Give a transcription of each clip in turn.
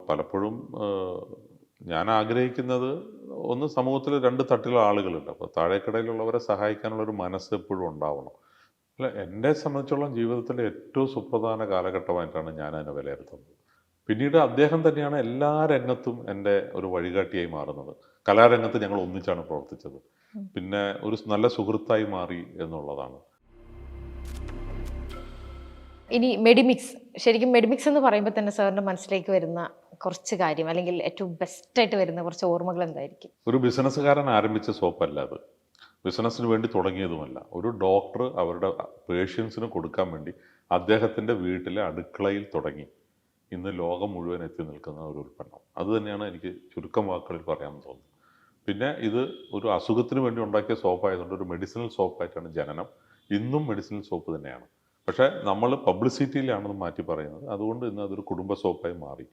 പലപ്പോഴും ഞാൻ ആഗ്രഹിക്കുന്നത് ഒന്ന് സമൂഹത്തിൽ 2 തട്ടിലുള്ള ആളുകളുണ്ട്. അപ്പോൾ താഴേക്കിടയിലുള്ളവരെ സഹായിക്കാനുള്ളൊരു മനസ്സ് എപ്പോഴും ഉണ്ടാവണം. അല്ല എന്നെ സംബന്ധിച്ചോളം ജീവിതത്തിലെ ഏറ്റവും സുപ്രധാന കാലഘട്ടമായിട്ടാണ് ഞാനതിനെ വിലയിരുത്തുന്നത്. പിന്നീട് അദ്ദേഹം തന്നെയാണ് എല്ലാ രംഗത്തും എൻ്റെ ഒരു വഴികാട്ടിയായി മാറുന്നത്. കലാരംഗത്ത് ഞങ്ങൾ ഒന്നിച്ചാണ് പ്രവർത്തിച്ചത്. പിന്നെ ഒരു നല്ല സുഹൃത്തായി മാറി എന്നുള്ളതാണ്. ഇനി മെഡിമിക്സ്. ശരിക്കും മെഡിമിക്സ് എന്ന് പറയുമ്പോൾ തന്നെ സാറിന്റെ മനസ്സിലേക്ക് വരുന്ന കുറച്ച് കാര്യം അല്ലെങ്കിൽ ഏറ്റവും ബെസ്റ്റായിട്ട് വരുന്ന കുറച്ച് ഓർമ്മകൾ എന്തായിരിക്കും? ഒരു ബിസിനസ്സുകാരൻ ആരംഭിച്ച സോപ്പല്ല അത്. ബിസിനസ്സിന് വേണ്ടി തുടങ്ങിയതുമല്ല. ഒരു ഡോക്ടർ അവരുടെ പേഷ്യൻസിന് കൊടുക്കാൻ വേണ്ടി അദ്ദേഹത്തിൻ്റെ വീട്ടിലെ അടുക്കളയിൽ തുടങ്ങി ഇന്ന് ലോകം മുഴുവൻ എത്തി നിൽക്കുന്ന ഒരു ഉൽപ്പന്നം. അത് തന്നെയാണ് എനിക്ക് ചുരുക്കം വാക്കുകളിൽ പറയാമെന്ന് തോന്നുന്നത്. പിന്നെ ഇത് ഒരു അസുഖത്തിന് വേണ്ടി ഉണ്ടാക്കിയ സോപ്പായതുകൊണ്ട് ഒരു മെഡിസിനൽ സോപ്പായിട്ടാണ് ജനനം. ഇന്നും മെഡിസിനൽ സോപ്പ് തന്നെയാണ്. പക്ഷേ നമ്മൾ പബ്ലിസിറ്റിയിലാണെന്ന് മാറ്റി പറയുന്നത്. അതുകൊണ്ട് ഇന്ന് അതൊരു കുടുംബ സോപ്പായി മാറി.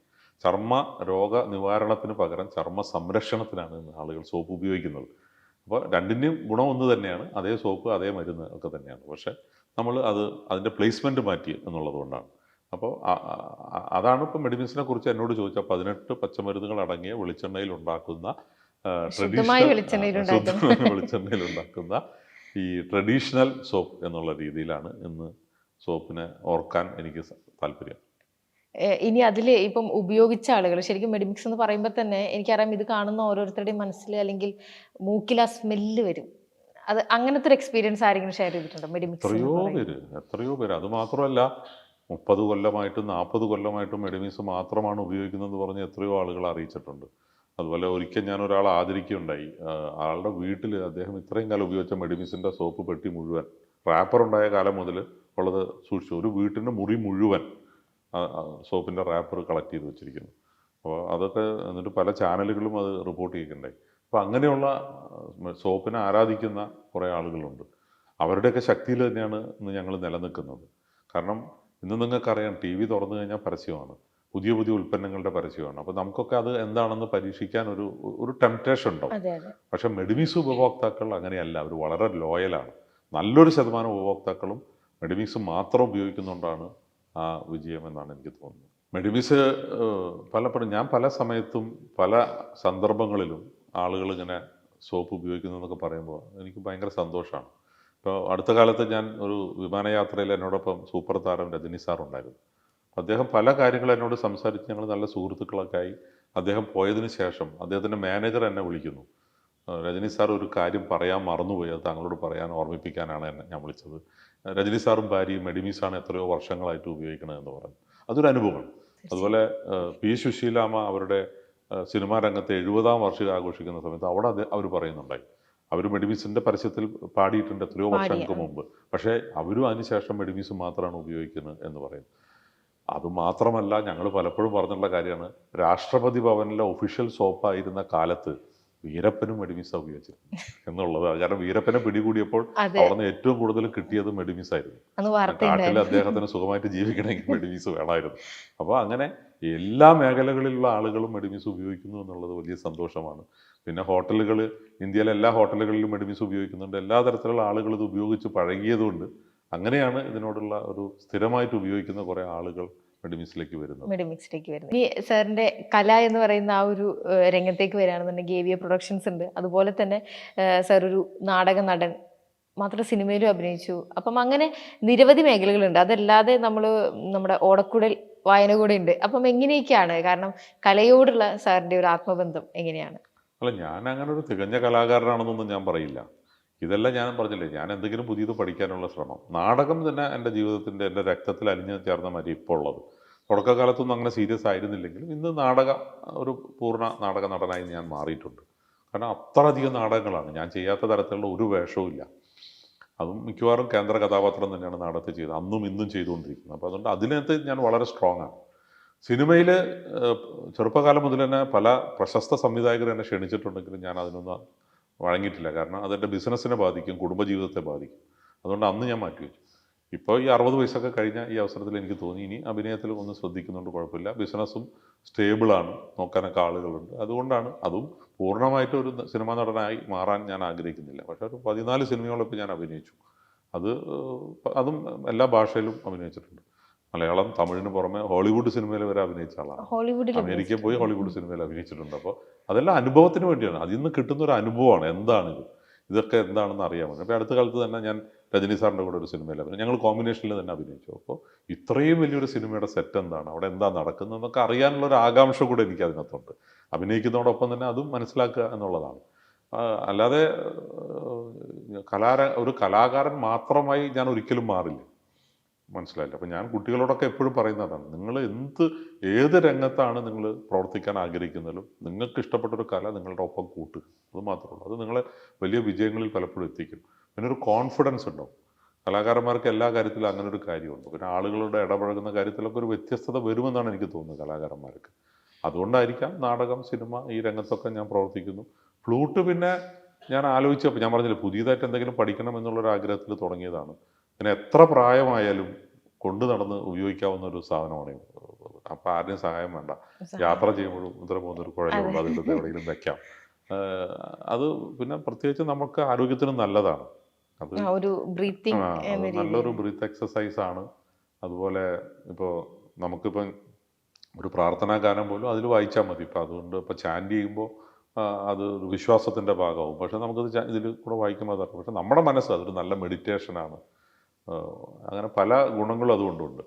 ചർമ്മ രോഗ നിവാരണത്തിന് പകരം ചർമ്മ സംരക്ഷണത്തിനാണ് ഇന്ന് ആളുകൾ സോപ്പ് ഉപയോഗിക്കുന്നത്. അപ്പോൾ രണ്ടിൻ്റെയും ഗുണം ഒന്ന് തന്നെയാണ്. അതേ സോപ്പ് അതേ മരുന്ന് ഒക്കെ തന്നെയാണ്. പക്ഷേ നമ്മൾ അതിൻ്റെ പ്ലേസ്മെൻറ്റ് മാറ്റി എന്നുള്ളത് കൊണ്ടാണ്. അപ്പോൾ അതാണ് ഇപ്പോൾ മെഡിമിക്സിനെ കുറിച്ച് എന്നോട് ചോദിച്ചാൽ 18 പച്ചമരുന്നുകൾ അടങ്ങിയ വെളിച്ചെണ്ണയിൽ ഉണ്ടാക്കുന്ന വെളിച്ചെണ്ണയിൽ ഉണ്ടാക്കുന്ന ഈ ട്രഡീഷണൽ സോപ്പ് എന്നുള്ള രീതിയിലാണ് ഇന്ന് സോപ്പിനെ ഓർക്കാൻ എനിക്ക് താല്പര്യം. ഇനി അതിൽ ഇപ്പം ഉപയോഗിച്ച ആളുകൾ ശരിക്കും മെഡിമിക്സ് എന്ന് പറയുമ്പോൾ തന്നെ എനിക്കറിയാം ഇത് കാണുന്ന ഓരോരുത്തരുടെയും മനസ്സിൽ അല്ലെങ്കിൽ മൂക്കിൽ ആ സ്മെല്ല് വരും. അത് അങ്ങനത്തെ ഒരു എക്സ്പീരിയൻസ് ആരെങ്കിലും ഷെയർ ചെയ്തിട്ടുണ്ടോ മെഡിമിക്സ്? എത്രയോ പേര്. അത് മാത്രമല്ല 30 കൊല്ലമായിട്ടും 40 കൊല്ലമായിട്ടും മെഡിമിക്സ് മാത്രമാണ് ഉപയോഗിക്കുന്നതെന്ന് പറഞ്ഞ് എത്രയോ ആളുകൾ അറിയിച്ചിട്ടുണ്ട്. അതുപോലെ ഒരിക്കൽ ഞാൻ ഒരാളെ ആദരിക്കുകയുണ്ടായി. ആളുടെ വീട്ടിൽ അദ്ദേഹം ഇത്രയും കാലം ഉപയോഗിച്ച മെഡിമിക്സിൻ്റെ സോപ്പ് പെട്ടി മുഴുവൻ റാപ്പർ ഉണ്ടായ കാലം മുതൽ ഉള്ളത് സൂക്ഷിച്ചു. ഒരു വീട്ടിൻ്റെ മുറി മുഴുവൻ സോപ്പിൻ്റെ റാപ്പർ കളക്ട് ചെയ്ത് വെച്ചിരിക്കുന്നു. അപ്പോൾ അതൊക്കെ എന്നിട്ട് പല ചാനലുകളും അത് റിപ്പോർട്ട് ചെയ്യുന്നുണ്ടായി. അപ്പോൾ അങ്ങനെയുള്ള സോപ്പിനെ ആരാധിക്കുന്ന കുറേ ആളുകളുണ്ട്. അവരുടെയൊക്കെ ശക്തിയിൽ തന്നെയാണ് ഇന്ന് ഞങ്ങൾ നിലനിൽക്കുന്നത്. കാരണം ഇന്ന് നിങ്ങൾക്കറിയാം ടി വി തുറന്നു കഴിഞ്ഞാൽ പരസ്യമാണ്, പുതിയ പുതിയ ഉൽപ്പന്നങ്ങളുടെ പരസ്യമാണ്. അപ്പോൾ നമുക്കൊക്കെ അത് എന്താണെന്ന് പരീക്ഷിക്കാൻ ഒരു ടെംപ്റ്റേഷൻ ഉണ്ടാവും. പക്ഷേ മെഡിമിക്സ് ഉപഭോക്താക്കൾ അങ്ങനെയല്ല. അവർ വളരെ ലോയലാണ്. നല്ലൊരു ശതമാനം ഉപഭോക്താക്കളും മെഡിമിക്സ് മാത്രം ഉപയോഗിക്കുന്നുകൊണ്ടാണ് ആ വിജയം എന്നാണ് എനിക്ക് തോന്നുന്നത്. മെഡിമിക്സ് പലപ്പോഴും ഞാൻ പല സമയത്തും പല സന്ദർഭങ്ങളിലും ആളുകൾ ഇങ്ങനെ സോപ്പ് ഉപയോഗിക്കുന്നതെന്നൊക്കെ പറയുമ്പോൾ എനിക്ക് ഭയങ്കര സന്തോഷമാണ്. ഇപ്പോൾ അടുത്ത കാലത്ത് ഞാൻ ഒരു വിമാനയാത്രയിൽ എന്നോടൊപ്പം സൂപ്പർ താരം രജനി സാർ ഉണ്ടായിരുന്നു. അദ്ദേഹം പല കാര്യങ്ങളും എന്നോട് സംസാരിച്ച് ഞങ്ങൾ നല്ല സുഹൃത്തുക്കളൊക്കെ ആയി. അദ്ദേഹം പോയതിന് ശേഷം അദ്ദേഹത്തിൻ്റെ മാനേജർ എന്നെ വിളിക്കുന്നു. രജനി സാർ ഒരു കാര്യം പറയാൻ മറന്നുപോയി, അത് താങ്കളോട് പറയാൻ ഓർമ്മിപ്പിക്കാനാണ് എന്നെ ഞാൻ വിളിച്ചത്. രജനി സാറും ഭാര്യയും മെഡിമിക്സാണ് എത്രയോ വർഷങ്ങളായിട്ട് ഉപയോഗിക്കണതെന്ന് പറഞ്ഞു. അതൊരു അനുഭവമാണ്. അതുപോലെ പി സുശീലാമ്മ അവരുടെ സിനിമാ രംഗത്തെ 70-ാം വാർഷികം ആഘോഷിക്കുന്ന സമയത്ത് അവിടെ അവർ പറയുന്നുണ്ടായി. അവർ മെഡിമിക്സിൻ്റെ പരസ്യത്തിൽ പാടിയിട്ടുണ്ട് എത്രയോ വർഷങ്ങൾക്ക് മുമ്പ്. പക്ഷേ അവരും അതിനുശേഷം മെഡിമിക്സ് മാത്രമാണ് ഉപയോഗിക്കുന്നത് എന്ന് പറയുന്നു. അതുമാത്രമല്ല, ഞങ്ങൾ പലപ്പോഴും പറഞ്ഞിട്ടുള്ള കാര്യമാണ്, രാഷ്ട്രപതി ഭവനിലെ ഒഫീഷ്യൽ സോപ്പായിരുന്ന കാലത്ത് വീരപ്പനും മെഡിമിക്സ് ഉപയോഗിച്ചിരുന്നു എന്നുള്ളത്. കാരണം വീരപ്പനെ പിടികൂടിയപ്പോൾ അവിടുന്ന് ഏറ്റവും കൂടുതൽ കിട്ടിയത് മെഡിമിക്സ് ആയിരുന്നു. കാട്ടിൽ അദ്ദേഹത്തിന് സുഖമായിട്ട് ജീവിക്കണമെങ്കിൽ മെഡിമിക്സ് വേണമായിരുന്നു. അപ്പോൾ അങ്ങനെ എല്ലാ മേഖലകളിലുള്ള ആളുകളും മെഡിമിക്സ് ഉപയോഗിക്കുന്നു എന്നുള്ളത് വലിയ സന്തോഷമാണ്. പിന്നെ ഹോട്ടലുകൾ, ഇന്ത്യയിലെ എല്ലാ ഹോട്ടലുകളിലും മെഡിമിക്സ് ഉപയോഗിക്കുന്നുണ്ട്. എല്ലാ തരത്തിലുള്ള ആളുകൾ ഇത് ഉപയോഗിച്ച് പഴകിയതുകൊണ്ട് അങ്ങനെയാണ് ഇതിനോടുള്ള ഒരു സ്ഥിരമായിട്ട് ഉപയോഗിക്കുന്ന കുറേ ആളുകൾ മെഡിമിക്സിലേക്ക് വരുന്നത്. ഇനി സാറിന്റെ കല എന്ന് പറയുന്ന ആ ഒരു രംഗത്തേക്ക് വരികയാണെന്നുണ്ടെങ്കിൽ AVA പ്രൊഡക്ഷൻസ് ഉണ്ട്. അതുപോലെ തന്നെ സാർ ഒരു നാടക നടൻ മാത്രം സിനിമയിലും അഭിനയിച്ചു. അപ്പം അങ്ങനെ നിരവധി മേഖലകളുണ്ട്. അതല്ലാതെ നമ്മുടെ ഓടക്കുഴൽ വായന കൂടെ ഉണ്ട്. അപ്പം എങ്ങനെയൊക്കെയാണ്, കാരണം കലയോടുള്ള സാറിന്റെ ഒരു ആത്മബന്ധം എങ്ങനെയാണ്? അല്ല, ഞാൻ അങ്ങനെ ഒരു തികഞ്ഞ കലാകാരനാണെന്നൊന്നും ഞാൻ പറയില്ല. ഇതെല്ലാം ഞാൻ പറഞ്ഞില്ലേ, ഞാൻ എന്തെങ്കിലും പുതിയത് പഠിക്കാനുള്ള ശ്രമം. നാടകം തന്നെ എൻ്റെ ജീവിതത്തിൻ്റെ എൻ്റെ രക്തത്തിൽ അലിഞ്ഞു ചേർന്ന മാതിരി ഇപ്പോൾ ഉള്ളത്. തുടക്കകാലത്തൊന്നും അങ്ങനെ സീരിയസ് ആയിരുന്നില്ലെങ്കിലും ഇന്ന് ഒരു പൂർണ്ണ നാടക നടനായി ഞാൻ മാറിയിട്ടുണ്ട്. കാരണം അത്രയധികം നാടകങ്ങളാണ്. ഞാൻ ചെയ്യാത്ത തരത്തിലുള്ള ഒരു വേഷവും ഇല്ല. അതും മിക്കവാറും കേന്ദ്ര കഥാപാത്രം തന്നെയാണ് നാടകത്തിൽ ചെയ്തത്, അന്നും ഇന്നും ചെയ്തുകൊണ്ടിരിക്കുന്നത്. അപ്പോൾ അതുകൊണ്ട് അതിനകത്ത് ഞാൻ വളരെ സ്ട്രോങ് ആണ്. സിനിമയിൽ ചെറുപ്പകാലം മുതൽ തന്നെ പല പ്രശസ്ത സംവിധായകർ എന്നെ ക്ഷണിച്ചിട്ടുണ്ടെങ്കിലും ഞാൻ അതിനൊന്നും വഴങ്ങിയിട്ടില്ല. കാരണം അതെൻ്റെ ബിസിനസ്സിനെ ബാധിക്കും, കുടുംബജീവിതത്തെ ബാധിക്കും. അതുകൊണ്ട് അന്ന് ഞാൻ മാറ്റിവെച്ചു. ഇപ്പോൾ ഈ 60 വയസ്സൊക്കെ കഴിഞ്ഞ ഈ അവസരത്തിൽ എനിക്ക് തോന്നി ഇനി അഭിനയത്തിൽ ഒന്ന് ശ്രദ്ധിക്കുന്നുണ്ട്, കുഴപ്പമില്ല. ബിസിനസ്സും സ്റ്റേബിളാണ്, നോക്കാനൊക്കെ ആളുകളുണ്ട്. അതുകൊണ്ടാണ് അതും പൂർണ്ണമായിട്ട് ഒരു സിനിമാ നടനായി മാറാൻ ഞാൻ ആഗ്രഹിക്കുന്നില്ല. പക്ഷേ ഒരു 14 സിനിമകളൊക്കെ ഞാൻ അഭിനയിച്ചു. അതും എല്ലാ ഭാഷയിലും അഭിനയിച്ചിട്ടുണ്ട്. മലയാളം തമിഴിന് പുറമെ ഹോളിവുഡ് സിനിമയിൽ വരെ അഭിനയിച്ച ആളാണ്. ഹോളിവുഡിൽ അമേരിക്കയിൽ പോയി ഹോളിവുഡ് സിനിമയിൽ അഭിനയിച്ചിട്ടുണ്ട്. അപ്പോൾ അതെല്ലാം അനുഭവത്തിന് വേണ്ടിയാണ്. അതിൽ നിന്ന് കിട്ടുന്ന ഒരു അനുഭവമാണ് എന്താണിത്, ഇതൊക്കെ എന്താണെന്ന് അറിയാൻ വേണ്ടി. അപ്പോൾ അടുത്ത കാലത്ത് തന്നെ ഞാൻ രജനി സാറിൻ്റെ കൂടെ ഒരു സിനിമയിൽ അഭിനയിച്ചു. ഞങ്ങൾ കോമ്പിനേഷനിൽ തന്നെ അഭിനയിച്ചു. അപ്പോൾ ഇത്രയും വലിയൊരു സിനിമയുടെ സെറ്റ് എന്താണ്, അവിടെ എന്താ നടക്കുന്നതെന്നൊക്കെ അറിയാനുള്ള ഒരു ആകാംക്ഷ കൂടെ എനിക്ക് അതിനകത്തുണ്ട്. അഭിനയിക്കുന്നതോടൊപ്പം തന്നെ അതും മനസ്സിലാക്കുക എന്നുള്ളതാണ്. അല്ലാതെ ഒരു കലാകാരൻ മാത്രമായി ഞാൻ ഒരിക്കലും മാറില്ല. മനസ്സിലായില്ല. അപ്പം ഞാൻ കുട്ടികളോടൊക്കെ എപ്പോഴും പറയുന്നതാണ്, നിങ്ങൾ ഏത് രംഗത്താണ് നിങ്ങൾ പ്രവർത്തിക്കാൻ ആഗ്രഹിക്കുന്നതിലും നിങ്ങൾക്ക് ഇഷ്ടപ്പെട്ടൊരു കല നിങ്ങളുടെ ഒപ്പം കൂട്ടുക. അത് മാത്രമേ ഉള്ളൂ. അത് നിങ്ങളെ വലിയ വിജയങ്ങളിൽ പലപ്പോഴും എത്തിക്കും. പിന്നെ ഒരു കോൺഫിഡൻസ് ഉണ്ടാവും. കലാകാരന്മാർക്ക് എല്ലാ കാര്യത്തിലും അങ്ങനെ ഒരു കാര്യമുണ്ട്. പിന്നെ ആളുകളുടെ ഇടപഴകുന്ന കാര്യത്തിലൊക്കെ ഒരു വ്യത്യസ്തത വരുമെന്നാണ് എനിക്ക് തോന്നുന്നത് കലാകാരന്മാർക്ക്. അതുകൊണ്ടായിരിക്കാം നാടകം, സിനിമ ഈ രംഗത്തൊക്കെ ഞാൻ പ്രവർത്തിക്കുന്നു. ഫ്ലൂട്ട് പിന്നെ ഞാൻ ആലോചിച്ചപ്പോൾ ഞാൻ പറഞ്ഞില്ല, പുതിയതായിട്ട് എന്തെങ്കിലും പഠിക്കണം എന്നുള്ളൊരു ആഗ്രഹത്തിൽ തുടങ്ങിയതാണ്. പിന്നെ എത്ര പ്രായമായാലും കൊണ്ടു നടന്ന് ഉപയോഗിക്കാവുന്ന ഒരു സാധനമാണ്. അപ്പം ആരുടെയും സഹായം വേണ്ട. യാത്ര ചെയ്യുമ്പോഴും ഇത്ര പോകുന്നൊരു കുഴലുണ്ട്, അതെടുത്ത് എവിടെയെങ്കിലും വെക്കാം. അത് പിന്നെ പ്രത്യേകിച്ച് നമുക്ക് ആരോഗ്യത്തിന് നല്ലതാണ്. അത് നല്ലൊരു ബ്രീത്ത് എക്സസൈസ് ആണ്. അതുപോലെ ഇപ്പോൾ നമുക്കിപ്പം ഒരു പ്രാർത്ഥനാ ഗാനം പോലും അതിൽ വായിച്ചാൽ മതി. ഇപ്പം അതുകൊണ്ട് ഇപ്പോൾ ചാൻഡ് ചെയ്യുമ്പോൾ അത് ഒരു വിശ്വാസത്തിൻ്റെ ഭാഗമാവും. പക്ഷെ നമുക്കത് ഇതിൽ കൂടെ വായിക്കുമ്പോൾ അതാണ്. പക്ഷെ നമ്മുടെ മനസ്സ് അതൊരു നല്ല മെഡിറ്റേഷനാണ്. അങ്ങനെ പല ഗുണങ്ങളും അതുകൊണ്ടുണ്ട്.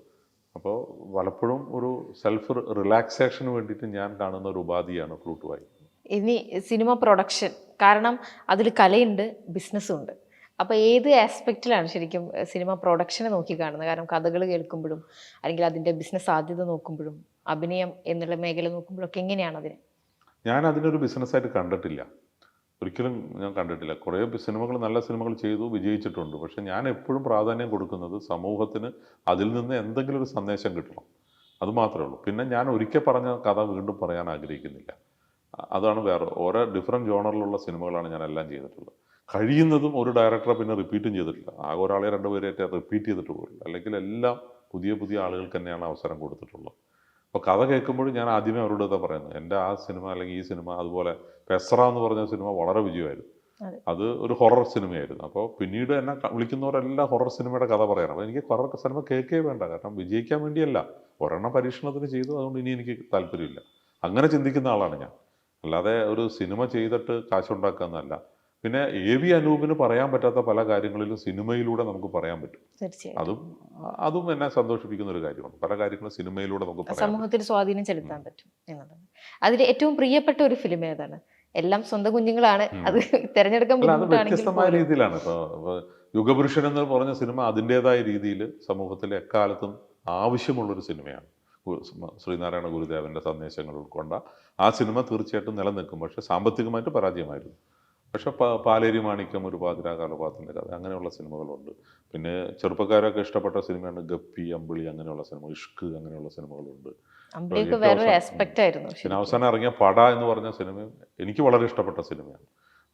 അപ്പോൾ പലപ്പോഴും ഒരു സെൽഫ് റിലാക്സേഷന് വേണ്ടിയിട്ട് ഞാൻ കാണുന്ന ഒരു ഉപാധിയാണ് ഫ്ലൂട്ട് വായിക്കുന്നത്. ഇനി സിനിമ പ്രൊഡക്ഷൻ, കാരണം അതിൽ കലയുണ്ട്, ബിസിനസ്സും ഉണ്ട്. അപ്പോൾ ഏത് ആസ്പെക്റ്റിലാണ് ശരിക്കും സിനിമ പ്രൊഡക്ഷനെ നോക്കി കാണുന്നത്? കാരണം കഥകൾ കേൾക്കുമ്പോഴും അല്ലെങ്കിൽ അതിൻ്റെ ബിസിനസ് സാധ്യത നോക്കുമ്പോഴും അഭിനയം എന്നുള്ള മേഖല നോക്കുമ്പോഴൊക്കെ എങ്ങനെയാണ് അതിനെ? ഞാൻ അതിനൊരു ബിസിനസ്സായിട്ട് കണ്ടിട്ടില്ല, ഒരിക്കലും ഞാൻ കണ്ടിട്ടില്ല. കുറേ സിനിമകൾ, നല്ല സിനിമകൾ ചെയ്തു, വിജയിച്ചിട്ടുണ്ട്. പക്ഷെ ഞാൻ എപ്പോഴും പ്രാധാന്യം കൊടുക്കുന്നത് സമൂഹത്തിന് അതിൽ നിന്ന് എന്തെങ്കിലും ഒരു സന്ദേശം കിട്ടണം, അത് മാത്രമേ ഉള്ളൂ. പിന്നെ ഞാൻ ഒരിക്കൽ പറഞ്ഞ കഥ വീണ്ടും പറയാൻ ആഗ്രഹിക്കുന്നില്ല. അതാണ് വേറെ. ഓരോ ഡിഫറെൻറ്റ് ജോണറിലുള്ള സിനിമകളാണ് ഞാൻ എല്ലാം ചെയ്തിട്ടുള്ളത്. കഴിയുന്നതും ഒരു ഡയറക്ടറെ പിന്നെ റിപ്പീറ്റും ചെയ്തിട്ടില്ല. ആകെ ഒരാളെ രണ്ടുപേരായിട്ട് റിപ്പീറ്റ് ചെയ്തിട്ട് പോലും. അല്ലെങ്കിൽ എല്ലാം പുതിയ പുതിയ ആളുകൾക്ക് തന്നെയാണ് അവസരം കൊടുത്തിട്ടുള്ളത്. അപ്പോൾ കഥ കേൾക്കുമ്പോഴും ഞാൻ ആദ്യമേ അവരോട് ഇതാ പറയുന്നത്, എൻ്റെ ആ സിനിമ അല്ലെങ്കിൽ ഈ സിനിമ, അതുപോലെ പെസ്ര എന്ന് പറഞ്ഞ സിനിമ വളരെ വിജയമായിരുന്നു. അത് ഒരു ഹൊറർ സിനിമയായിരുന്നു. അപ്പോൾ പിന്നീട് എന്നെ വിളിക്കുന്നവരെല്ലാം ഹൊറർ സിനിമയുടെ കഥ പറയണം. അപ്പോൾ എനിക്ക് ഹൊറർ സിനിമ കേൾക്കേ വേണ്ട, കാരണം വിജയിക്കാൻ വേണ്ടിയല്ല, ഒരെണ്ണം പരീക്ഷണത്തിന് ചെയ്തു, അതുകൊണ്ട് ഇനി എനിക്ക് താല്പര്യമില്ല. അങ്ങനെ ചിന്തിക്കുന്ന ആളാണ് ഞാൻ. അല്ലാതെ ഒരു സിനിമ ചെയ്തിട്ട് കാശുണ്ടാക്കുക എന്നല്ല. പിന്നെ AV അനൂപിന് പറയാൻ പറ്റാത്ത പല കാര്യങ്ങളിലും സിനിമയിലൂടെ നമുക്ക് പറയാൻ പറ്റും. അതും എന്നെ സന്തോഷിപ്പിക്കുന്ന ഒരു കാര്യമാണ്. പല കാര്യങ്ങളും സിനിമയിലൂടെ നമുക്ക് സമൂഹത്തിൽ സ്വാധീനം ചെലുത്താൻ പറ്റും എന്നുള്ളത്. അതിൽ ഏറ്റവും പ്രിയപ്പെട്ട ഒരു ഫിലിം ഏതാണ്? എല്ലാം സ്വന്തം കുഞ്ഞുങ്ങളാണ്, അത് തിരഞ്ഞെടുക്കാൻ വ്യത്യസ്തമായ രീതിയിലാണ്. ഇപ്പോൾ യുഗപുരുഷൻ എന്ന് പറഞ്ഞ സിനിമ അതിൻ്റെതായ രീതിയിൽ സമൂഹത്തിലെ എക്കാലത്തും ആവശ്യമുള്ളൊരു സിനിമയാണ്. ശ്രീനാരായണ ഗുരുദേവൻ്റെ സന്ദേശങ്ങൾ ഉൾക്കൊണ്ട ആ സിനിമ തീർച്ചയായിട്ടും നിലനിൽക്കും. പക്ഷെ സാമ്പത്തികമായിട്ട് പരാജയമായിരുന്നു. പക്ഷെ പാലേരി മാണിക്യം, ഒരു പാതിരാകാലപാത്തിൻ്റെ കഥ, അങ്ങനെയുള്ള സിനിമകളുണ്ട്. പിന്നെ ചെറുപ്പക്കാരൊക്കെ ഇഷ്ടപ്പെട്ട സിനിമയാണ് ഗപ്പി, അമ്പിളി, അങ്ങനെയുള്ള സിനിമ, ഇഷ്ക്, അങ്ങനെയുള്ള സിനിമകളുണ്ട്. പിന്നെ അവസാനം ഇറങ്ങിയ പട എന്ന് പറഞ്ഞ സിനിമ എനിക്ക് വളരെ ഇഷ്ടപ്പെട്ട സിനിമയാണ്.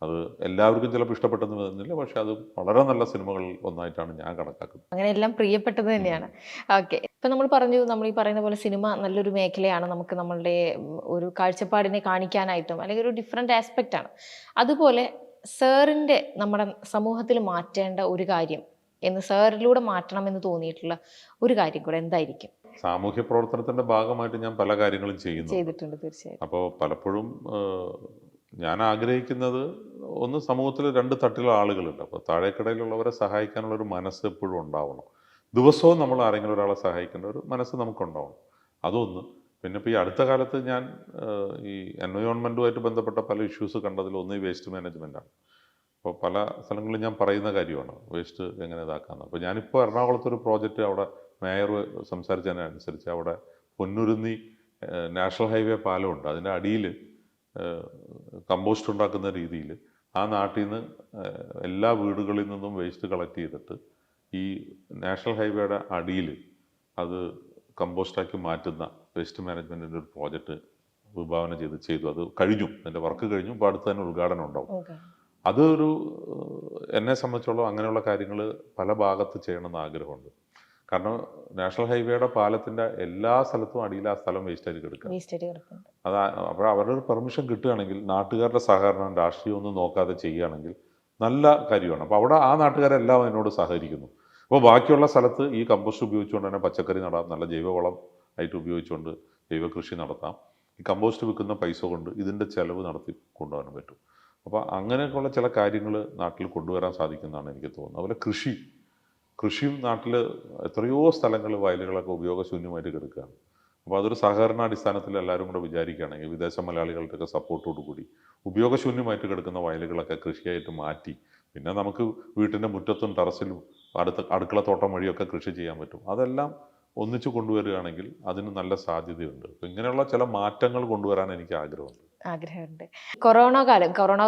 അത് എല്ലാവർക്കും ചിലപ്പോൾ ഇഷ്ടപ്പെട്ടെന്ന് വരുന്നില്ല, പക്ഷെ അത് വളരെ നല്ല സിനിമകൾ ഒന്നായിട്ടാണ് ഞാൻ കണക്കാക്കുന്നത്. അങ്ങനെ എല്ലാം പ്രിയപ്പെട്ടത് തന്നെയാണ്. ഓക്കെ, ഇപ്പം നമ്മൾ പറഞ്ഞു, നമ്മൾ ഈ പറയുന്ന പോലെ സിനിമ നല്ലൊരു മേഖലയാണ്, നമുക്ക് നമ്മളുടെ ഒരു കാഴ്ചപ്പാടിനെ കാണിക്കാനായിട്ടും അല്ലെങ്കിൽ ഒരു ഡിഫറെൻ്റ് ആസ്പെക്റ്റ് ആണ്. അതുപോലെ സാറിൻ്റെ നമ്മുടെ സമൂഹത്തിൽ മാറ്റേണ്ട ഒരു കാര്യം എന്ന്, സാറിലൂടെ മാറ്റണമെന്ന് തോന്നിയിട്ടുള്ള ഒരു കാര്യം കൂടെ എന്തായിരിക്കും? സാമൂഹ്യ പ്രവർത്തനത്തിൻ്റെ ഭാഗമായിട്ട് ഞാൻ പല കാര്യങ്ങളും ചെയ്തിട്ടുണ്ട് തീർച്ചയായും. അപ്പോൾ പലപ്പോഴും ഞാൻ ആഗ്രഹിക്കുന്നത്, ഒന്ന്, സമൂഹത്തിൽ രണ്ട് തട്ടിലുള്ള ആളുകളുണ്ട്. അപ്പോൾ താഴേക്കിടയിലുള്ളവരെ സഹായിക്കാനുള്ളൊരു മനസ്സ് എപ്പോഴും ഉണ്ടാവണം. ദിവസവും നമ്മൾ ആരെങ്കിലും ഒരാളെ സഹായിക്കേണ്ട ഒരു മനസ്സ് നമുക്കുണ്ടാവണം. അതൊന്ന്. പിന്നെ ഇപ്പോൾ ഈ അടുത്ത കാലത്ത് ഞാൻ ഈ എൻവയോൺമെൻറ്റുമായിട്ട് ബന്ധപ്പെട്ട പല ഇഷ്യൂസ് കണ്ടതിൽ ഒന്ന് ഈ വേസ്റ്റ് മാനേജ്മെൻറ്റാണ്. അപ്പോൾ പല സ്ഥലങ്ങളിലും ഞാൻ പറയുന്ന കാര്യമാണ് വേസ്റ്റ് എങ്ങനെ ഇതാക്കാമെന്ന്. അപ്പോൾ ഞാനിപ്പോൾ എറണാകുളത്തൊരു പ്രോജക്റ്റ്, അവിടെ മേയർ സംസാരിച്ചതിനനുസരിച്ച് അവിടെ പൊന്നുരുന്നി നാഷണൽ ഹൈവേ പാലമുണ്ട്, അതിൻ്റെ അടിയിൽ കമ്പോസ്റ്റ് ഉണ്ടാക്കുന്ന രീതിയിൽ ആ നാട്ടിൽ നിന്ന് എല്ലാ വീടുകളിൽ നിന്നും വേസ്റ്റ് കളക്ട് ചെയ്തിട്ട് ഈ നാഷണൽ ഹൈവേയുടെ അടിയിൽ അത് കമ്പോസ്റ്റാക്കി മാറ്റുന്ന വേസ്റ്റ് മാനേജ്മെൻറ്റിൻ്റെ ഒരു പ്രോജക്റ്റ് വിഭാവന ചെയ്തു. അത് കഴിഞ്ഞു, അതിൻ്റെ വർക്ക് കഴിഞ്ഞു. ഇപ്പോൾ അടുത്ത് തന്നെ ഉദ്ഘാടനം ഉണ്ടാവും. അതൊരു, എന്നെ സംബന്ധിച്ചോളം അങ്ങനെയുള്ള കാര്യങ്ങൾ പല ഭാഗത്ത് ചെയ്യണമെന്ന് ആഗ്രഹമുണ്ട്. കാരണം നാഷണൽ ഹൈവേയുടെ പാലത്തിൻ്റെ എല്ലാ സ്ഥലത്തും അടിയിൽ ആ സ്ഥലം വേസ്റ്റായിട്ട് കിടക്കുക. അപ്പോൾ അവരുടെ ഒരു പെർമിഷൻ കിട്ടുകയാണെങ്കിൽ, നാട്ടുകാരുടെ സഹകരണം, രാഷ്ട്രീയം ഒന്നും നോക്കാതെ ചെയ്യുകയാണെങ്കിൽ നല്ല കാര്യമാണ്. അപ്പോൾ അവിടെ ആ നാട്ടുകാരെല്ലാം അതിനോട് സഹകരിക്കുന്നു. അപ്പോൾ ബാക്കിയുള്ള സ്ഥലത്ത് ഈ കമ്പോസ്റ്റ് ഉപയോഗിച്ചുകൊണ്ട് തന്നെ പച്ചക്കറി നടാം, നല്ല ജൈവവളം ആയിട്ട് ഉപയോഗിച്ചുകൊണ്ട് ജൈവ കൃഷി നടത്താം. ഈ കമ്പോസ്റ്റ് വിൽക്കുന്ന പൈസ കൊണ്ട് ഇതിൻ്റെ ചിലവ് നടത്തി കൊണ്ടുപോകാൻ പറ്റും. അപ്പോൾ അങ്ങനെയൊക്കെയുള്ള ചില കാര്യങ്ങൾ നാട്ടിൽ കൊണ്ടുവരാൻ സാധിക്കുന്നതാണ് എനിക്ക് തോന്നുന്നത്. അതുപോലെ കൃഷിയും നാട്ടിൽ എത്രയോ സ്ഥലങ്ങൾ വയലുകളൊക്കെ ഉപയോഗശൂന്യമായിട്ട് കിടക്കുകയാണ്. അപ്പോൾ അതൊരു സഹകരണാടിസ്ഥാനത്തിൽ എല്ലാവരും കൂടെ വിചാരിക്കുകയാണെങ്കിൽ വിദേശ മലയാളികളുടെയൊക്കെ സപ്പോർട്ടോടു കൂടി ഉപയോഗശൂന്യമായിട്ട് കിടക്കുന്ന വയലുകളൊക്കെ കൃഷിയായിട്ട് മാറ്റി, പിന്നെ നമുക്ക് വീട്ടിൻ്റെ മുറ്റത്തും ടെറസിലും അടുക്കളത്തോട്ടം വഴിയൊക്കെ കൃഷി ചെയ്യാൻ പറ്റും. അതെല്ലാം ഒന്നിച്ചു കൊണ്ടുവരികയാണെങ്കിൽ അതിന് നല്ല സാധ്യതയുണ്ട്. അപ്പോൾ ഇങ്ങനെയുള്ള ചില മാറ്റങ്ങൾ കൊണ്ടുവരാൻ എനിക്ക് ആഗ്രഹമുണ്ട്. കൊറോണ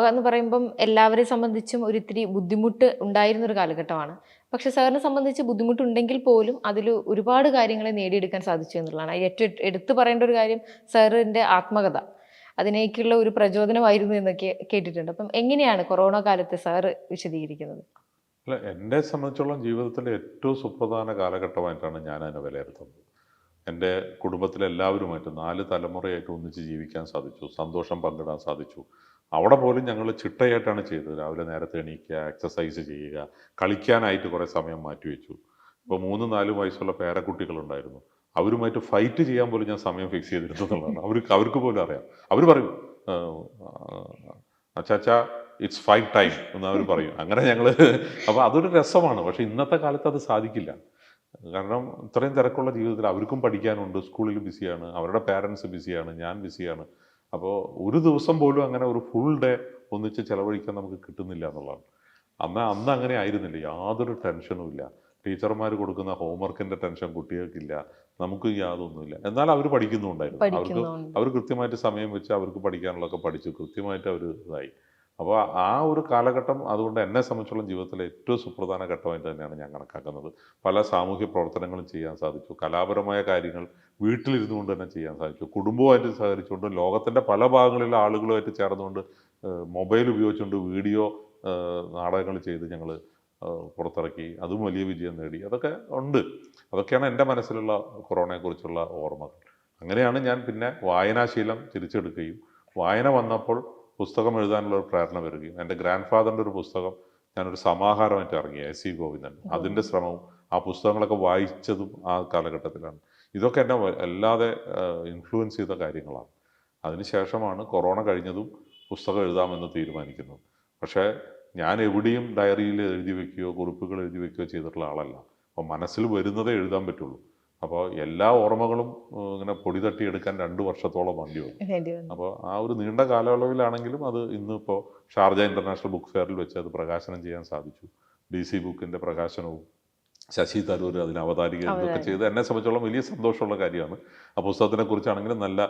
എന്ന് പറയുമ്പം എല്ലാവരെയും സംബന്ധിച്ചും ഒരിത്തിരി ബുദ്ധിമുട്ട് ഉണ്ടായിരുന്നൊരു കാലഘട്ടമാണ്. പക്ഷെ സാറിനെ സംബന്ധിച്ച് ബുദ്ധിമുട്ടുണ്ടെങ്കിൽ പോലും അതിൽ ഒരുപാട് കാര്യങ്ങളെ നേടിയെടുക്കാൻ സാധിച്ചു എന്നുള്ളതാണ്. ഏറ്റവും എടുത്തു പറയേണ്ട ഒരു കാര്യം സാറിൻ്റെ ആത്മകഥ, അതിനേക്കുള്ള ഒരു പ്രചോദനമായിരുന്നു എന്നൊക്കെ കേട്ടിട്ടുണ്ട്. അപ്പം എങ്ങനെയാണ് കൊറോണ കാലത്തെ സാറ് വിശദീകരിക്കുന്നത്? അല്ല, എന്നെ സംബന്ധിച്ചോളം ജീവിതത്തിൻ്റെ ഏറ്റവും സുപ്രധാന കാലഘട്ടമായിട്ടാണ് ഞാൻ അതിനെ വിലയിരുത്തുന്നത്. എൻ്റെ കുടുംബത്തിലെ എല്ലാവരുമായിട്ട് 4 തലമുറയായിട്ട് ഒന്നിച്ച് ജീവിക്കാൻ സാധിച്ചു, സന്തോഷം പങ്കിടാൻ സാധിച്ചു. അവിടെ പോലും ഞങ്ങൾ ചിട്ടയായിട്ടാണ് ചെയ്തത്. രാവിലെ നേരത്തെ എണീക്കുക, എക്സസൈസ് ചെയ്യുക, കളിക്കാനായിട്ട് കുറേ സമയം മാറ്റിവെച്ചു. ഇപ്പോൾ 3-4 വയസ്സുള്ള പേരക്കുട്ടികളുണ്ടായിരുന്നു. അവരുമായിട്ട് ഫൈറ്റ് ചെയ്യാൻ പോലും ഞാൻ സമയം ഫിക്സ് ചെയ്തിരുന്നു എന്നുള്ളതാണ്. അവർക്ക് പോലും അറിയാം. അവർ പറയും അച്ചാച്ചാ ഇറ്റ്സ് ഫൈറ്റ് ടൈം എന്ന് അവർ പറയും. അങ്ങനെ ഞങ്ങൾ അപ്പോൾ അതൊരു രസമാണ്. പക്ഷേ ഇന്നത്തെ കാലത്ത് അത് സാധിക്കില്ല. കാരണം ഇത്രയും തിരക്കുള്ള ജീവിതത്തിൽ അവർക്കും പഠിക്കാനുണ്ട്, സ്കൂളിൽ ബിസിയാണ്, അവരുടെ പാരൻസ് ബിസിയാണ്, ഞാൻ ബിസിയാണ്. അപ്പോൾ ഒരു ദിവസം പോലും അങ്ങനെ ഒരു ഫുൾ ഡേ ഒന്നിച്ച് ചിലവഴിക്കാൻ നമുക്ക് കിട്ടുന്നില്ല എന്നുള്ളതാണ്. അന്ന് അങ്ങനെ ആയിരുന്നില്ല. യാതൊരു ടെൻഷനും ഇല്ല. ടീച്ചർമാർ കൊടുക്കുന്ന ഹോംവർക്കിൻ്റെ ടെൻഷൻ കുട്ടികൾക്കില്ല, നമുക്ക് യാതൊന്നുമില്ല. എന്നാൽ അവർ പഠിക്കുന്നുണ്ടായിരുന്നു. അവർ കൃത്യമായിട്ട് സമയം വെച്ച് അവർക്ക് പഠിക്കാനുള്ളതൊക്കെ പഠിച്ചു, കൃത്യമായിട്ട് അവർ ഇതായി. അപ്പോൾ ആ ഒരു കാലഘട്ടം അതുകൊണ്ട് എന്നെ സംബന്ധിച്ചുള്ള ജീവിതത്തിലെ ഏറ്റവും സുപ്രധാന ഘട്ടമായിട്ട് തന്നെയാണ് ഞാൻ കണക്കാക്കുന്നത്. പല സാമൂഹ്യ പ്രവർത്തനങ്ങളും ചെയ്യാൻ സാധിച്ചു, കലാപരമായ കാര്യങ്ങൾ വീട്ടിലിരുന്നു കൊണ്ട് തന്നെ ചെയ്യാൻ സാധിച്ചു, കുടുംബവുമായിട്ട് സഹകരിച്ചുകൊണ്ട് ലോകത്തിൻ്റെ പല ഭാഗങ്ങളിലെ ആളുകളുമായിട്ട് ചേർന്നുകൊണ്ട് മൊബൈൽ ഉപയോഗിച്ചുകൊണ്ട് വീഡിയോ നാടകങ്ങൾ ചെയ്ത് ഞങ്ങൾ പുറത്തിറക്കി, അതും വലിയ വിജയം നേടി. അതൊക്കെ ഉണ്ട്. അതൊക്കെയാണ് എൻ്റെ മനസ്സിലുള്ള കൊറോണയെക്കുറിച്ചുള്ള ഓർമ്മകൾ. അങ്ങനെയാണ് ഞാൻ പിന്നെ വായനാശീലം തിരിച്ചെടുക്കുകയും വായന വന്നപ്പോൾ പുസ്തകം എഴുതാനുള്ള ഒരു പ്രേരണ വരികയും എൻ്റെ ഗ്രാൻഡ് ഫാദറിൻ്റെ ഒരു പുസ്തകം ഞാനൊരു സമാഹാരമായിട്ട് ഇറങ്ങി, S.E. ഗോവിന്ദൻ, അതിൻ്റെ ശ്രമവും ആ പുസ്തകങ്ങളൊക്കെ വായിച്ചതും ആ കാലഘട്ടത്തിലാണ്. ഇതൊക്കെ എന്നെ അല്ലാതെ ഇൻഫ്ലുവൻസ് ചെയ്ത കാര്യങ്ങളാണ്. അതിനുശേഷമാണ് കൊറോണ കഴിഞ്ഞതും പുസ്തകം എഴുതാമെന്ന് തീരുമാനിക്കുന്നത്. പക്ഷേ ഞാൻ എവിടെയും ഡയറിയിൽ എഴുതി വയ്ക്കുകയോ കുറിപ്പുകൾ എഴുതി വയ്ക്കുകയോ ചെയ്തിട്ടുള്ള ആളല്ല. അപ്പോൾ മനസ്സിൽ വരുന്നതേ എഴുതാൻ പറ്റുള്ളൂ. അപ്പോൾ എല്ലാ ഓർമ്മകളും ഇങ്ങനെ പൊടി തട്ടിയെടുക്കാൻ 2 വർഷത്തോളം വേണ്ടി വന്നു. അപ്പോൾ ആ ഒരു നീണ്ട കാലയളവിലാണെങ്കിലും അത് ഇന്നിപ്പോൾ ഷാർജ ഇൻ്റർനാഷണൽ ബുക്ക് ഫെയറിൽ വെച്ച് അത് പ്രകാശനം ചെയ്യാൻ സാധിച്ചു. DC ബുക്കിൻ്റെ പ്രകാശനവും ശശി തരൂർ അതിന് അവതാരിക ഇതൊക്കെ ചെയ്ത് എന്നെ സംബന്ധിച്ചോളം വലിയ സന്തോഷമുള്ള കാര്യമാണ്. ആ പുസ്തകത്തിനെ കുറിച്ചാണെങ്കിലും നല്ല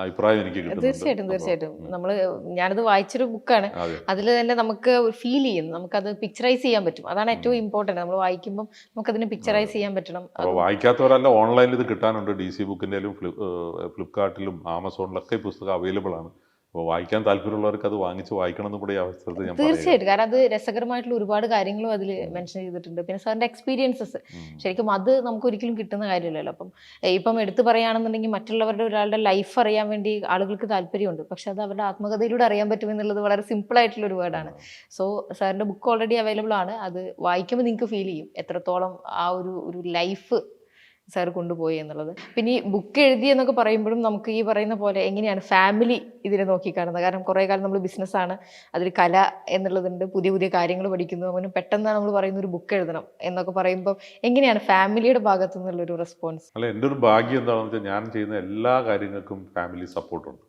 അഭിപ്രായം എനിക്ക് തീർച്ചയായിട്ടും ഞാനത് വായിച്ചൊരു ബുക്കാണ്. അതിൽ തന്നെ നമുക്ക് ഫീൽ ചെയ്യുന്നു, നമുക്കത് പിക്ചറൈസ് ചെയ്യാൻ പറ്റും. അതാണ് ഏറ്റവും ഇമ്പോർട്ടൻറ്റ്. നമ്മൾ വായിക്കുമ്പോൾ നമുക്കതിനെ പിക്ചറൈസ് ചെയ്യാൻ പറ്റണം. അപ്പോൾ വായിക്കാത്തവരല്ല, ഓൺലൈനിൽ ഇത് കിട്ടാനുണ്ട്. DC ബുക്കിൻ്റെയിലും ഫ്ലിപ്കാർട്ടിലും ആമസോണിലൊക്കെ ഈ പുസ്തകം അവൈലബിൾ ആണ്. അപ്പോൾ വായിക്കാൻ താല്പര്യമുള്ളവർക്ക് അത് വാങ്ങിച്ച് വായിക്കണം എന്ന് കൂടി ഈ അവസരത്തിൽ ഞാൻ തീർച്ചയായിട്ടും. കാരണം അത് രസകരമായിട്ടുള്ള ഒരുപാട് കാര്യങ്ങളും അതിൽ മെൻഷൻ ചെയ്തിട്ടുണ്ട്. പിന്നെ സാറിൻ്റെ എക്സ്പീരിയൻസസ് ശരിക്കും അത് നമുക്ക് ഒരിക്കലും കിട്ടുന്ന കാര്യമില്ലല്ലോ. ഇപ്പം എടുത്തു പറയുകയാണെന്നുണ്ടെങ്കിൽ മറ്റുള്ളവരുടെ ഒരാളുടെ ലൈഫ് അറിയാൻ വേണ്ടി ആളുകൾക്ക് താല്പര്യമുണ്ട്. പക്ഷെ അത് അവരുടെ ആത്മകഥയിലൂടെ അറിയാൻ പറ്റുമെന്നുള്ളത് വളരെ സിമ്പിൾ ആയിട്ടുള്ള ഒരു വേർഡാണ്. സോ സാറിൻ്റെ ബുക്ക് ഓൾറെഡി അവൈലബിൾ ആണ്. അത് വായിക്കുമ്പോൾ നിങ്ങൾക്ക് ഫീൽ ചെയ്യും എത്രത്തോളം ആ ഒരു ലൈഫ് സാർ കൊണ്ടുപോയി എന്നുള്ളത്. പിന്നെ ഈ ബുക്ക് എഴുതി എന്നൊക്കെ പറയുമ്പോഴും നമുക്ക് ഈ പറയുന്ന പോലെ എങ്ങനെയാണ് ഫാമിലി ഇതിനെ നോക്കിക്കാണുന്നത്? കാരണം കുറേ കാലം നമ്മൾ ബിസിനസ്സാണ്, അതിൽ കല എന്നുള്ളതുണ്ട്, പുതിയ പുതിയ കാര്യങ്ങൾ പഠിക്കുന്നു. അങ്ങനെ പെട്ടെന്ന് നമ്മൾ പറയുന്ന ഒരു ബുക്ക് എഴുതണം എന്നൊക്കെ പറയുമ്പോൾ എങ്ങനെയാണ് ഫാമിലിയുടെ ഭാഗത്തു നിന്നുള്ളൊരു റെസ്പോൺസ്? അല്ല, എൻ്റെ ഒരു ഭാഗ്യം എന്താണെന്ന് വെച്ചാൽ ഞാൻ ചെയ്യുന്ന എല്ലാ കാര്യങ്ങൾക്കും ഫാമിലി സപ്പോർട്ടുണ്ട്.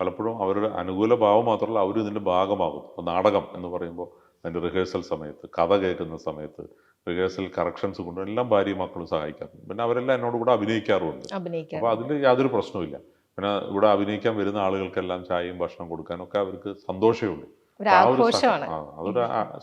പലപ്പോഴും അവരുടെ അനുകൂല ഭാവം മാത്രമല്ല, അവരും ഇതിൻ്റെ ഭാഗമാകും. ഇപ്പോൾ നാടകം എന്ന് പറയുമ്പോൾ അതിൻ്റെ റിഹേഴ്സൽ സമയത്ത്, കഥ കേൾക്കുന്ന സമയത്ത്, റിഹേഴ്സൽ കറക്ഷൻസ് കൊണ്ട് എല്ലാം ഭാര്യയും മക്കളും സഹായിക്കാറുണ്ട്. പിന്നെ അവരെല്ലാം എന്നോട് കൂടെ അഭിനയിക്കാറുമുണ്ട്. അപ്പോൾ അതിൽ യാതൊരു പ്രശ്നവുമില്ല. പിന്നെ ഇവിടെ അഭിനയിക്കാൻ വരുന്ന ആളുകൾക്കെല്ലാം ചായയും ഭക്ഷണം കൊടുക്കാനൊക്കെ അവർക്ക് സന്തോഷമുണ്ട്. അതൊരു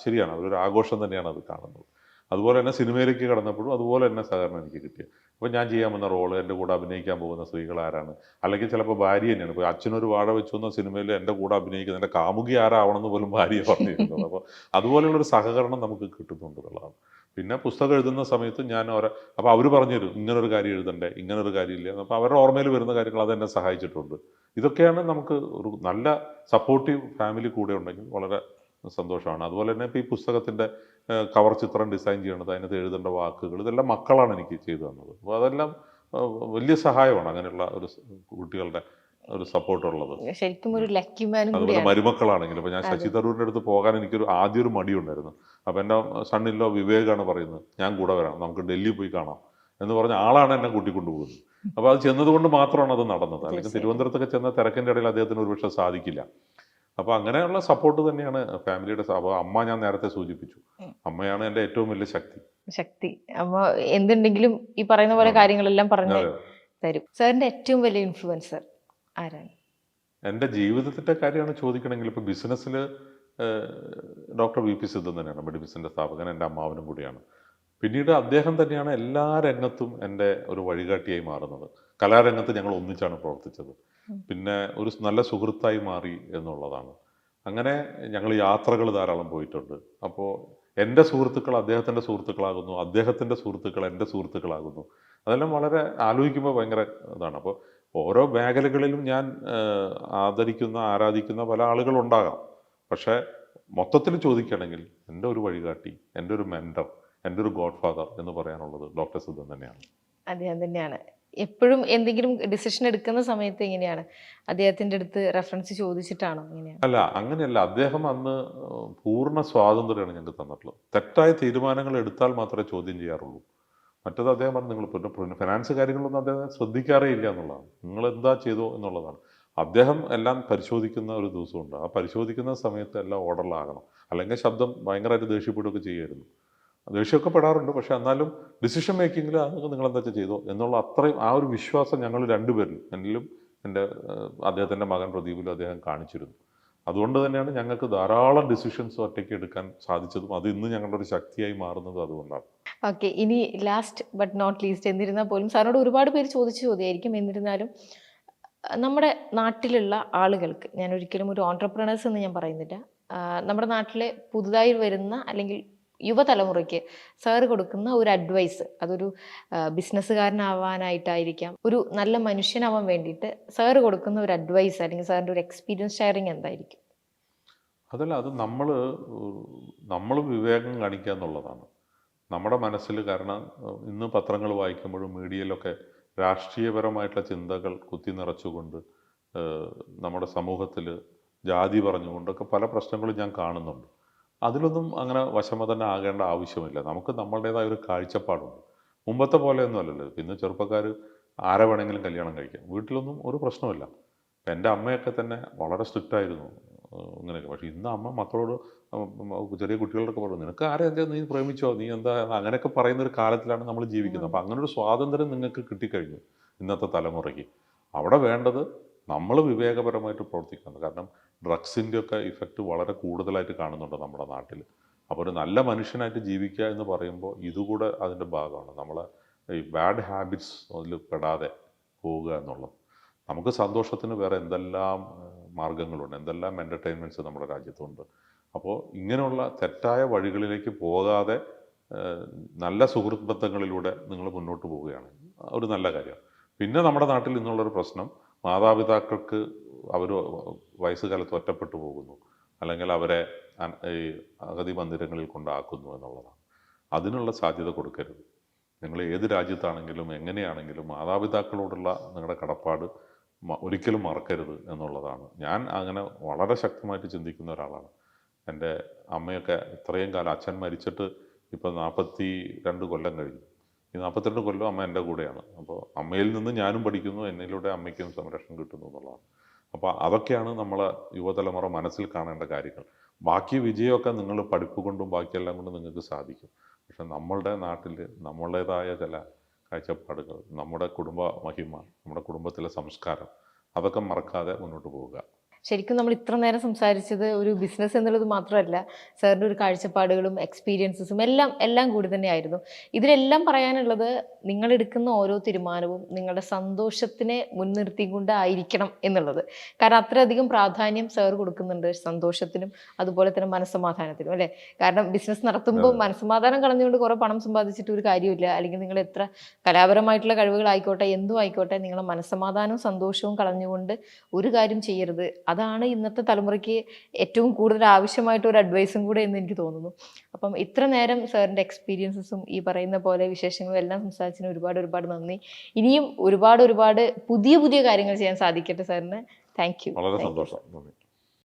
ശരിയാണ്, അതൊരു ആഘോഷം തന്നെയാണ് അത് കാണുന്നത്. അതുപോലെ തന്നെ സിനിമയിലേക്ക് കടന്നപ്പോഴും അതുപോലെ തന്നെ സഹകരണം എനിക്ക് കിട്ടിയത്. അപ്പോൾ ഞാൻ ചെയ്യാമെന്ന റോള്, എൻ്റെ കൂടെ അഭിനയിക്കാൻ പോകുന്ന സ്ത്രീകൾ ആരാണ്, അല്ലെങ്കിൽ ചിലപ്പോൾ ഭാര്യ തന്നെയാണ്. ഇപ്പോൾ അച്ഛനൊരു വാഴ വെച്ചു എന്ന സിനിമയിൽ എൻ്റെ കൂടെ അഭിനയിക്കുന്ന എൻ്റെ കാമുകി ആരാവണമെന്ന് പോലും ഭാര്യയെ പറഞ്ഞിരുന്നത്. അപ്പോൾ അതുപോലെയുള്ളൊരു സഹകരണം നമുക്ക് കിട്ടുന്നുണ്ട് എന്നുള്ളതാണ്. പിന്നെ പുസ്തകം എഴുതുന്ന സമയത്ത് ഞാൻ അപ്പോൾ അവർ പറഞ്ഞു തരും, ഇങ്ങനൊരു കാര്യം എഴുതണ്ടേ, ഇങ്ങനൊരു കാര്യമില്ല. അപ്പോൾ അവരുടെ ഓർമ്മയിൽ വരുന്ന കാര്യങ്ങൾ അതെന്നെ സഹായിച്ചിട്ടുണ്ട്. ഇതൊക്കെയാണ് നമുക്ക് ഒരു നല്ല സപ്പോർട്ടീവ് ഫാമിലി കൂടെ ഉണ്ടെങ്കിൽ വളരെ സന്തോഷമാണ്. അതുപോലെ തന്നെ ഇപ്പോൾ ഈ പുസ്തകത്തിൻ്റെ കവർ ചിത്രം ഡിസൈൻ ചെയ്യണത്, അതിനകത്ത് എഴുതേണ്ട വാക്കുകൾ, ഇതെല്ലാം മക്കളാണ് എനിക്ക് ചെയ്തു തന്നത്. അപ്പോൾ അതെല്ലാം വലിയ സഹായമാണ് അങ്ങനെയുള്ള കുട്ടികളുടെ ഒരു സപ്പോർട്ടുള്ളത്. ശരിക്കും ഒരു ലക്കി മാനും അതുപോലെ കൂടിയാണ്. മരുമക്കളാണെങ്കിലും ഇപ്പോൾ ഞാൻ ശശി തരൂരിൻ്റെ അടുത്ത് പോകാൻ ആദ്യം ഒരു മടിയുണ്ടായിരുന്നു. അപ്പോൾ എൻ്റെ സണ്ണിലോ വിവേകാണ് പറയുന്നത്, ഞാൻ കൂടെ വരാം, നമുക്ക് ഡൽഹി പോയി കാണാം എന്ന് പറഞ്ഞ ആളാണ് എന്നെ കൂട്ടിക്കൊണ്ടുപോകുന്നത്. അപ്പോൾ അത് ചെന്നതുകൊണ്ട് മാത്രമാണ് അത് നടന്നത്. അല്ലെങ്കിൽ തിരുവനന്തപുരത്തൊക്കെ ചെന്ന തിരക്കിൻ്റെ ഇടയിൽ അദ്ദേഹത്തിന് ഒരുപക്ഷെ സാധിക്കില്ല. അപ്പോൾ അങ്ങനെയുള്ള സപ്പോർട്ട് തന്നെയാണ് ഫാമിലിയുടെ. അപ്പോൾ അമ്മ ഞാൻ നേരത്തെ സൂചിപ്പിച്ചു, അമ്മയാണ് എൻ്റെ ഏറ്റവും വലിയ ശക്തി. അമ്മ എന്തുണ്ടെങ്കിലും ഈ പറയുന്ന പോലെ കാര്യങ്ങളെല്ലാം പറഞ്ഞു തരും. സാറിന്റെ ഏറ്റവും വലിയ ഇൻഫ്ലുവൻസർ ആരാണ്? എൻ്റെ ജീവിതത്തിൻ്റെ കാര്യമാണ് ചോദിക്കണമെങ്കിൽ ഇപ്പോൾ ബിസിനസ്സിൽ ഡോക്ടർ വി പി സിദ്ധൻ തന്നെയാണ് മെഡിബിസിൻ്റെ സ്ഥാപകൻ, എൻ്റെ അമ്മാവനും കൂടിയാണ്. പിന്നീട് അദ്ദേഹം തന്നെയാണ് എല്ലാ രംഗത്തും എൻ്റെ ഒരു വഴികാട്ടിയായി മാറുന്നത്. കലാരംഗത്ത് ഞങ്ങൾ ഒന്നിച്ചാണ് പ്രവർത്തിച്ചത്. പിന്നെ ഒരു നല്ല സുഹൃത്തായി മാറി എന്നുള്ളതാണ്. അങ്ങനെ ഞങ്ങൾ യാത്രകൾ ധാരാളം പോയിട്ടുണ്ട്. അപ്പോൾ എൻ്റെ സുഹൃത്തുക്കൾ അദ്ദേഹത്തിൻ്റെ സുഹൃത്തുക്കളാകുന്നു, അദ്ദേഹത്തിൻ്റെ സുഹൃത്തുക്കൾ എൻ്റെ സുഹൃത്തുക്കളാകുന്നു. അതെല്ലാം വളരെ ആലോചിക്കുമ്പോൾ ഭയങ്കര ഇതാണ്. അപ്പോൾ ഓരോ മേഖലകളിലും ഞാൻ ആദരിക്കുന്ന ആരാധിക്കുന്ന പല ആളുകളുണ്ടാകാം. പക്ഷേ മൊത്തത്തിൽ ചോദിക്കുകയാണെങ്കിൽ എൻ്റെ ഒരു വഴികാട്ടി, എൻ്റെ ഒരു മെൻറ്റർ, എൻ്റെ ഒരു ഗോഡ് ഫാദർ എന്ന് പറയാനുള്ളത് ഡോക്ടർ സിദ്ധൻ തന്നെയാണ്. അദ്ദേഹം തന്നെയാണ്. എപ്പോഴും എന്തെങ്കിലും ഡിസിഷൻ എടുക്കുന്ന സമയത്ത് എങ്ങനെയാണ്? അദ്ദേഹത്തിൻ്റെ അടുത്ത് റെഫറൻസ് ചോദിച്ചിട്ടാണോ? എങ്ങനെയാണ്? അല്ല, അങ്ങനെയല്ല. അദ്ദേഹം അന്ന് പൂർണ്ണ സ്വാതന്ത്ര്യമാണ് ഞങ്ങൾക്ക് തന്നിട്ടുള്ളത്. തെറ്റായ തീരുമാനങ്ങൾ എടുത്താൽ മാത്രമേ ചോദ്യം ചെയ്യാറുള്ളൂ. മറ്റത് അദ്ദേഹം പറഞ്ഞു, നിങ്ങൾ പിന്നെ ഫിനാൻസ് കാര്യങ്ങളൊന്നും അദ്ദേഹം ശ്രദ്ധിക്കാറേ ഇല്ല എന്നുള്ളതാണ്. നിങ്ങൾ എന്താ ചെയ്തോ എന്നുള്ളതാണ്. അദ്ദേഹം എല്ലാം പരിശോധിക്കുന്ന ഒരു ദിവസമുണ്ട്. ആ പരിശോധിക്കുന്ന സമയത്ത് എല്ലാം ഓർഡറിലാകണം. അല്ലെങ്കിൽ ശബ്ദം ഭയങ്കരമായിട്ട് ദേഷ്യപ്പെടുകയൊക്കെ ചെയ്യുമായിരുന്നു. ദേഷ്യമൊക്കെ പെടാറുണ്ട്. പക്ഷെ എന്നാലും ഡിസിഷൻ മേക്കിങ്ങിൽ നിങ്ങൾ എന്താ ചെയ്തോ എന്നുള്ള അത്രയും ആ ഒരു വിശ്വാസം ഞങ്ങൾ രണ്ടുപേരിലും, എന്നിലും എൻ്റെ അദ്ദേഹത്തിൻ്റെ മകൻ പ്രദീപിലും അദ്ദേഹം കാണിച്ചിരുന്നു. അതുകൊണ്ട് തന്നെയാണ് ഞങ്ങൾക്ക് ധാരാളം ഡിസിഷൻസ് ഒറ്റയ്ക്ക് എടുക്കാൻ സാധിച്ചതും അത് ഇന്ന് ഞങ്ങളുടെ ഒരു ശക്തിയായി മാറുന്നതും അതുകൊണ്ടാണ്. ഓക്കെ, ഇനി ലാസ്റ്റ് ബട്ട് നോട്ട് ലീസ്റ്റ്, എന്നിരുന്നാൽ പോലും സാറിനോട് ഒരുപാട് പേര് ചോദിച്ച ചോദ്യമായിരിക്കും. എന്നിരുന്നാലും നമ്മുടെ നാട്ടിലുള്ള ആളുകൾക്ക്, ഞാൻ ഒരിക്കലും ഒരു ഓൺട്രപ്രണേഴ്സ് എന്ന് ഞാൻ പറയുന്നില്ല, നമ്മുടെ നാട്ടിലെ പുതുതായി വരുന്ന അല്ലെങ്കിൽ യുവതലമുറയ്ക്ക് സാറ് കൊടുക്കുന്ന ഒരു അഡ്വൈസ്, അതൊരു ബിസിനസ്സുകാരനാവാനായിട്ടായിരിക്കാം, ഒരു നല്ല മനുഷ്യനാവാൻ വേണ്ടിയിട്ട് സാറ് കൊടുക്കുന്ന ഒരു അഡ്വൈസ് അല്ലെങ്കിൽ സാറിൻ്റെ ഒരു എക്സ്പീരിയൻസ് ഷെയറിങ് എന്തായിരിക്കും? അതല്ല, അത് നമ്മൾ വിവേകം കാണിക്കുക എന്നുള്ളതാണ് നമ്മുടെ മനസ്സിൽ. കാരണം ഇന്ന് പത്രങ്ങൾ വായിക്കുമ്പോഴും മീഡിയയിലൊക്കെ രാഷ്ട്രീയപരമായിട്ടുള്ള ചിന്തകൾ കുത്തി നിറച്ചുകൊണ്ട് നമ്മുടെ സമൂഹത്തിൽ ജാതി പറഞ്ഞുകൊണ്ടൊക്കെ പല പ്രശ്നങ്ങളും ഞാൻ കാണുന്നുണ്ട്. അതിലൊന്നും അങ്ങനെ വശമതന്നെ ആകേണ്ട ആവശ്യമില്ല. നമുക്ക് നമ്മളുടേതായ ഒരു കാഴ്ചപ്പാടുണ്ട്. മുമ്പത്തെ പോലെയൊന്നും അല്ലല്ലോ. ഇന്ന് ചെറുപ്പക്കാർ ആരെ വേണമെങ്കിലും കല്യാണം കഴിക്കാം, വീട്ടിലൊന്നും ഒരു പ്രശ്നമില്ല. ഇപ്പം എൻ്റെ അമ്മയൊക്കെ തന്നെ വളരെ സ്ട്രിക്റ്റ് ആയിരുന്നു ഇങ്ങനെയൊക്കെ. പക്ഷേ ഇന്ന് അമ്മ മക്കളോട്, ചെറിയ കുട്ടികളൊക്കെ പറഞ്ഞു, നിനക്ക് ആരെന്താ, നീ പ്രേമിച്ചോ, നീ എന്താ, അങ്ങനെയൊക്കെ പറയുന്നൊരു കാലത്തിലാണ് നമ്മൾ ജീവിക്കുന്നത്. അപ്പം അങ്ങനെ ഒരു സ്വാതന്ത്ര്യം നിങ്ങൾക്ക് കിട്ടിക്കഴിഞ്ഞു ഇന്നത്തെ തലമുറയ്ക്ക്. അവിടെ വേണ്ടത് നമ്മൾ വിവേകപരമായിട്ട് പ്രവർത്തിക്കുന്നത്. കാരണം ഡ്രഗ്സിൻ്റെയൊക്കെ ഇഫക്റ്റ് വളരെ കൂടുതലായിട്ട് കാണുന്നുണ്ട് നമ്മുടെ നാട്ടിൽ. അപ്പോൾ ഒരു നല്ല മനുഷ്യനായിട്ട് ജീവിക്കുക എന്ന് പറയുമ്പോൾ ഇതുകൂടെ അതിൻ്റെ ഭാഗമാണ്. നമ്മളെ ഈ ബാഡ് ഹാബിറ്റ്സ് അതിൽ പെടാതെ പോവുക എന്നുള്ളത്. നമുക്ക് സന്തോഷത്തിന് വേറെ എന്തെല്ലാം മാർഗങ്ങളുണ്ട്, എന്തെല്ലാം എൻ്റർടൈൻമെൻറ്റ്സ് നമ്മുടെ രാജ്യത്തുണ്ട്. അപ്പോൾ ഇങ്ങനെയുള്ള തെറ്റായ വഴികളിലേക്ക് പോകാതെ നല്ല സുഹൃത്ത് ബന്ധങ്ങളിലൂടെ നിങ്ങൾ മുന്നോട്ട് പോവുകയാണ് ഒരു നല്ല കാര്യം. പിന്നെ നമ്മുടെ നാട്ടിൽ നിന്നുള്ളൊരു പ്രശ്നം, മാതാപിതാക്കൾക്ക് അവർ വയസ്സുകാലത്ത് ഒറ്റപ്പെട്ടു പോകുന്നു, അല്ലെങ്കിൽ അവരെ ഈ അഗതി മന്ദിരങ്ങളിൽ കൊണ്ടാക്കുന്നു എന്നുള്ളതാണ്. അതിനുള്ള സാധ്യത കൊടുക്കരുത്. നിങ്ങൾ ഏത് രാജ്യത്താണെങ്കിലും എങ്ങനെയാണെങ്കിലും മാതാപിതാക്കളോടുള്ള നിങ്ങളുടെ കടപ്പാട് ഒരിക്കലും മറക്കരുത് എന്നുള്ളതാണ്. ഞാൻ അങ്ങനെ വളരെ ശക്തമായിട്ട് ചിന്തിക്കുന്ന ഒരാളാണ്. എൻ്റെ അമ്മയൊക്കെ ഇത്രയും കാലം, അച്ഛൻ മരിച്ചിട്ട് ഇപ്പോൾ 42 കൊല്ലം കഴിഞ്ഞു. ഈ 42 കൊല്ലം അമ്മ എൻ്റെ കൂടെയാണ്. അപ്പോൾ അമ്മയിൽ നിന്ന് ഞാനും പഠിക്കുന്നു, എന്നിലൂടെ അമ്മയ്ക്കും സംരക്ഷണം കിട്ടുന്നു എന്നുള്ളതാണ്. അപ്പോൾ അതൊക്കെയാണ് നമ്മളെ യുവതലമുറ മനസ്സിൽ കാണേണ്ട കാര്യങ്ങൾ. ബാക്കി വിജയമൊക്കെ നിങ്ങൾ പഠിപ്പ് കൊണ്ടും ബാക്കിയെല്ലാം കൊണ്ടും നിങ്ങൾക്ക് സാധിക്കും. പക്ഷെ നമ്മളുടെ നാട്ടിൽ നമ്മളുടേതായ ചില കാഴ്ചപ്പാടുകൾ, നമ്മുടെ കുടുംബ മഹിമ, നമ്മുടെ കുടുംബത്തിലെ സംസ്കാരം, അതൊക്കെ മറക്കാതെ മുന്നോട്ട് പോവുക. ശരിക്കും നമ്മൾ ഇത്ര നേരം സംസാരിച്ചത് ഒരു ബിസിനസ് എന്നുള്ളത് മാത്രമല്ല, സാറിൻ്റെ ഒരു കാഴ്ചപ്പാടുകളും എക്സ്പീരിയൻസസും എല്ലാം കൂടി തന്നെയായിരുന്നു. ഇതിലെല്ലാം പറയാനുള്ളത്, നിങ്ങളെടുക്കുന്ന ഓരോ തീരുമാനവും നിങ്ങളുടെ സന്തോഷത്തിനെ മുൻനിർത്തിക്കൊണ്ടായിരിക്കണം എന്നുള്ളത്. കാരണം അത്രയധികം പ്രാധാന്യം സാർ കൊടുക്കുന്നുണ്ട് സന്തോഷത്തിനും അതുപോലെ തന്നെ മനസ്സമാധാനത്തിനും, അല്ലേ? കാരണം ബിസിനസ് നടത്തുമ്പോൾ മനസ്സമാധാനം കളഞ്ഞുകൊണ്ട് കുറേ പണം സമ്പാദിച്ചിട്ട് ഒരു കാര്യമില്ല. അല്ലെങ്കിൽ നിങ്ങൾ എത്ര കലാപരമായിട്ടുള്ള കഴിവുകളായിക്കോട്ടെ, എന്തും ആയിക്കോട്ടെ, നിങ്ങളെ മനസ്സമാധാനവും സന്തോഷവും കളഞ്ഞുകൊണ്ട് ഒരു കാര്യം ചെയ്യരുത്. അതാണ് ഇന്നത്തെ തലമുറയ്ക്ക് ഏറ്റവും കൂടുതൽ ആവശ്യമായിട്ട് ഒരു അഡ്വൈസും കൂടെ എന്ന് എനിക്ക് തോന്നുന്നു. അപ്പം ഇത്ര നേരം സാറിൻ്റെ എക്സ്പീരിയൻസസും ഈ പറയുന്ന പോലെ വിശേഷങ്ങളും എല്ലാം സംസാരിച്ചതിന് ഒരുപാട് നന്ദി. ഇനിയും ഒരുപാട് പുതിയ കാര്യങ്ങൾ ചെയ്യാൻ സാധിക്കട്ടെ സാറിന്. Thank you. വളരെ സന്തോഷം. നന്ദി.